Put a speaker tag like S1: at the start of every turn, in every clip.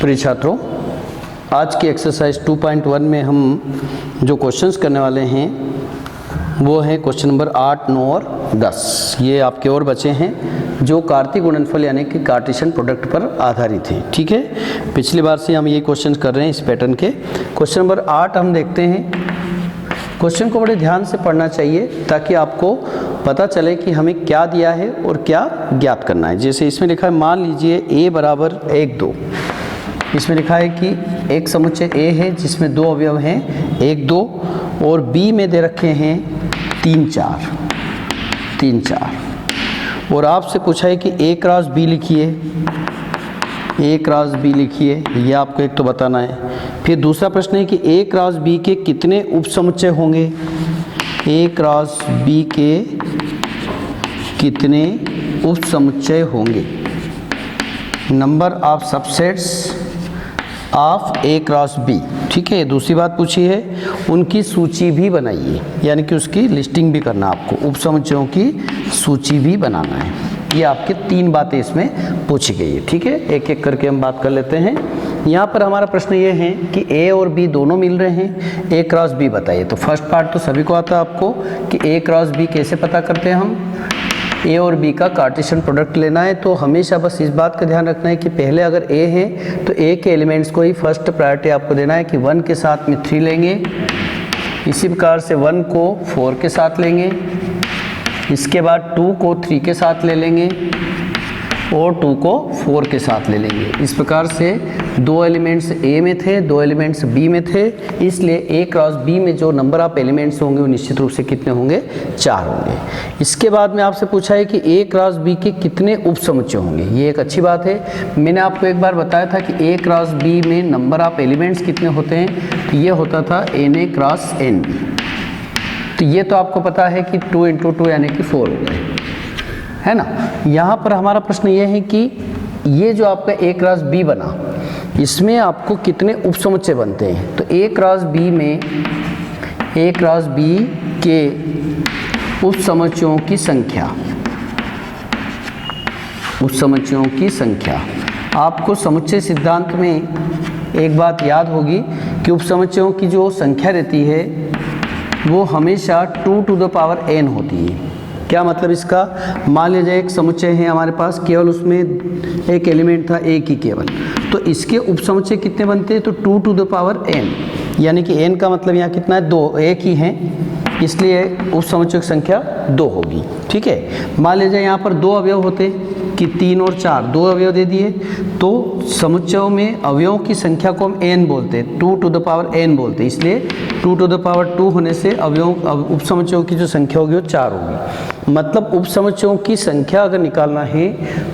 S1: प्रिय छात्रों, आज की एक्सरसाइज 2.1 में हम जो क्वेश्चंस करने वाले हैं वो है क्वेश्चन नंबर 8, 9 और 10। ये आपके और बचे हैं जो कार्तीय गुणनफल यानी कि कार्टेशियन प्रोडक्ट पर आधारित हैं। ठीक है, पिछली बार से हम ये क्वेश्चन कर रहे हैं इस पैटर्न के। क्वेश्चन नंबर 8 हम देखते हैं। क्वेश्चन को बड़े ध्यान से पढ़ना चाहिए ताकि आपको पता चले कि हमें क्या दिया है और क्या ज्ञात करना है। जैसे इसमें लिखा है, मान लीजिए a बराबर 1, 2। इसमें लिखा है कि एक समुच्चय a है जिसमें दो अवयव हैं 1, 2 और b में दे रखे हैं 3, 4 और आपसे पूछा है कि a क्रॉस b लिखिए, a क्रॉस b लिखिए, ये आपको एक तो बताना है। फिर दूसरा प्रश्न है कि a क्रॉस b के कितने उपसमुच्चय होंगे, a क्रॉस b के कितने उपसमुच्चय होंगे, number of subsets of a cross b। ठीक है, दूसरी बात पूछी है, उनकी सूची भी बनाइए, यानी कि उसकी लिस्टिंग भी करना, आपको उपसमुच्चयों की सूची भी बनाना है। ये आपके 3 बातें इसमें पूछी गई है। ठीक है, एक एक करके हम बात कर लेते हैं। यहाँ पर हमारा प्रश्न ये है कि a और b दोनों मिल रहे हैं, a क्रॉस b बताइए। तो फर्स्ट पार्ट तो सभी को आता है आपको कि a क्रॉस b कैसे पता करते हैं हम। a और b का कार्टेशियन प्रोडक्ट लेना है तो हमेशा बस इस बात का ध्यान रखना है कि पहले अगर a है तो a के एलिमेंट्स को ही फर्स्ट प्रायोरिटी आपको देना है कि 1 के साथ में 3 लेंगे, इसी प्रकार से 1 को 4 के साथ लेंगे, इसके बाद 2 को 3 के साथ ले लेंगे और 2 को 4 के साथ ले लेंगे। इस प्रकार से 2 एलिमेंट्स A में थे, 2 एलिमेंट्स B में थे, इसलिए A क्रॉस B में जो नंबर ऑफ एलिमेंट्स होंगे वो निश्चित रूप से कितने होंगे, 4 होंगे। इसके बाद में आपसे पूछा है कि A क्रॉस B के कितने उपसमुच्चय होंगे। ये एक अच्छी बात है। मैंने आपको एक बार बताया था कि A क्रॉस B में नंबर ऑफ एलिमेंट्स कितने होते हैं, तो ये होता था Na क्रॉस N। तो ये तो आपको पता है कि 2 × 2 यानी कि 4 हो गए, है ना। यहाँ पर हमारा प्रश्न ये है कि ये जो आपका A क्रॉस B बना, इसमें आपको कितने उपसमुच्चय बनते हैं। तो A क्रॉस B के उपसमुच्चयों की संख्या, आपको समुच्चय सिद्धांत में एक बात याद होगी कि उपसमुच्चयों की जो संख्या रहती है वो हमेशा 2 टू द पावर n होती है। क्या मतलब इसका, मान लीजिए एक समुच्चय है हमारे पास, केवल उसमें एक एलिमेंट था एक ही केवल, तो इसके उपसमुच्चय कितने बनते हैं, तो 2 टू द पावर n, यानी कि n का मतलब यहाँ कितना है, 2, एक ही है, इसलिए उपसमुच्चय की संख्या 2 होगी। ठीक है, मान लीजिए यहाँ पर 2 अवयव होते कि 3 और 4, 2 अवयव दे दिए, तो समुच्चयों में अवयवों की संख्या को हम n बोलते हैं, 2 टू द पावर n बोलते हैं, इसलिए 2 टू द पावर 2 होने से उपसमुच्चयों की जो संख्या होगी वो 4 होगी। मतलब उपसमुच्चयों की संख्या अगर निकालना है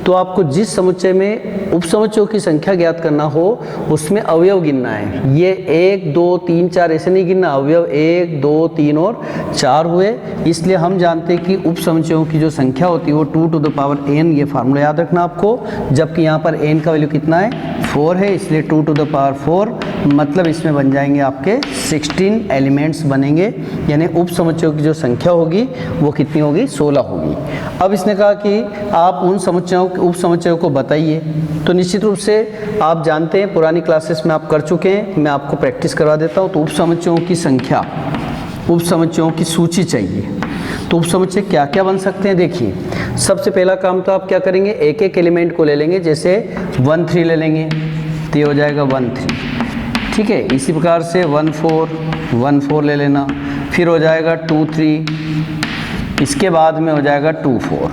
S1: तो आपको जिस समुच्चय में उपसमुच्चयों की संख्या ज्ञात करना हो उसमें अवयव गिनना है। ये 1, 2, 3, 4 ऐसे नहीं गिनना, अवयव 1, 2, 3 और 4 हुए, इसलिए हम जानते हैं कि उपसमुच्चयों की जो संख्या होती है वो 2 टू द पावर n, ये फार्मूला याद रखना आपको। जबकि यहाँ पर n का वैल्यू कितना है, 4 है, इसलिए 2 टू द पावर 4, मतलब इसमें बन जाएंगे आपके 16 एलिमेंट्स बनेंगे, यानी उपसमुच्चयों की जो संख्या होगी वो कितनी होगी, 16 होगी। अब इसने कहा कि आप उन उपसमुच्चयों को बताइए। तो निश्चित रूप से आप जानते हैं, पुरानी क्लासेस में आप कर चुके हैं, मैं आपको प्रैक्टिस करवा देता हूँ। तो उपसमुच्चयों की संख्या, उपसमुच्चयों की सूची चाहिए। तो उपसमुच्चय क्या क्या बन सकते हैं, देखिए। सबसे पहला काम तो आप क्या करेंगे, एक एक एलिमेंट को ले लेंगे, जैसे 1, 3 ले लेंगे तो ये हो जाएगा 1, 3। ठीक है, इसी प्रकार से 1, 4 ले लेना, फिर हो जाएगा 2, 3, इसके बाद में हो जाएगा 2, 4।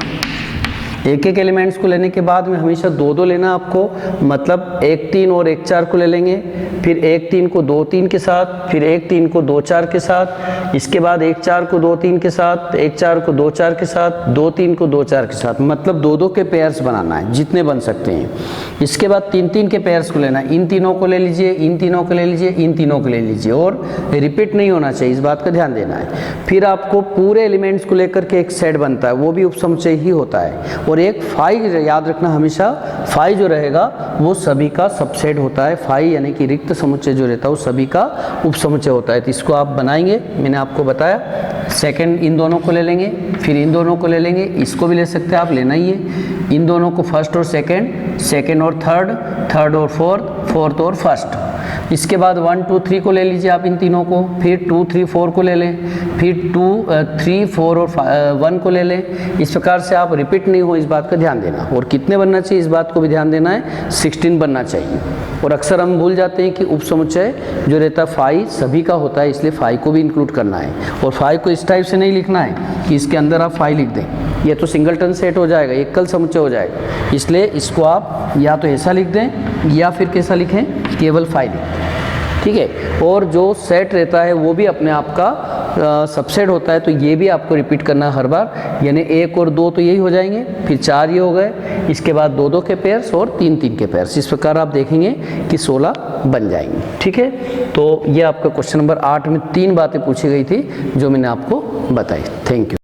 S1: एक एक एलिमेंट्स को लेने के बाद में हमेशा 2, 2 लेना आपको, मतलब 1, 3 और 1, 4 को ले लेंगे, फिर 1, 3 को 2, 3 के साथ, फिर 1, 3 को 2, 4 के साथ, इसके बाद 1, 4 को 2, 3 के साथ, 1, 4 को 2, 4 के साथ, 2, 3 को 2, 4 के साथ, मतलब 2, 2 के पेयर्स बनाना है, जितने बन सकते हैं। इसके बाद 3, 3 के पेयर्स को लेना है, इन तीनों को ले लीजिए, इन तीनों को ले लीजिए, इन तीनों को ले लीजिए, और रिपीट नहीं होना चाहिए, इस बात का ध्यान देना है। फिर आपको पूरे एलिमेंट्स को लेकर के एक सेट बनता है, वो भी उपसमुच्चय ही होता है। और एक फाई याद रखना, हमेशा फाई जो रहेगा वो सभी का सबसेट होता है। फाई यानी कि रिक्त समुच्चय जो रहता है वो सभी का उपसमुच्चय होता है। तो इसको आप बनाएंगे, मैंने आपको बताया। सेकंड इन दोनों को ले लेंगे, फिर इन दोनों को ले लेंगे, इसको भी ले सकते हैं आप, लेना ही है। इन दोनों को फर्स्ट और सेकंड, सेकंड और थर्ड, थर्ड और फोर्थ, फोर्थ और फर्स्ट। इसके बाद 1 2 3 को ले लीजिए आप इन तीनों को, फिर 2 3 4 को ले लें, फिर 2 3 4 और 1 को ले लें। इस प्रकार से आप रिपीट नहीं हो, इस बात का ध्यान देना। और कितने बनना चाहिए इस बात को भी ध्यान देना है, 16 बनना चाहिए। और अक्सर हम भूल जाते हैं कि उपसमुच्चय जो रहता है 5 सभी का होता है, इसलिए 5 को भी इंक्लूड करना है। और 5 को इस टाइप से नहीं लिखना है कि इसके अंदर आप 5 लिख दें, ये तो सिंगलटन सेट हो जाएगा, एकल समुच्चय हो जाएगा। इसलिए इसको आप या तो ऐसा लिख दें या फिर कैसा लिखें, केवल 5 लिख दें, ठीक है। और जो सेट रहता है वो भी अपने आप का सबसेट होता है, तो ये भी आपको रिपीट करना है हर बार, यानी 1 और 2 तो यही हो जाएंगे, फिर 4 ये हो गए, इसके बाद 2 2 के पेयर्स और 3 3 के पेयर्स। इस प्रकार आप देखेंगे कि 16 बन जाएंगे, ठीक है। तो ये आपका क्वेश्चन नंबर 8 में 3 बातें पूछी गई थी जो मैंने आपको बताई। Thank you.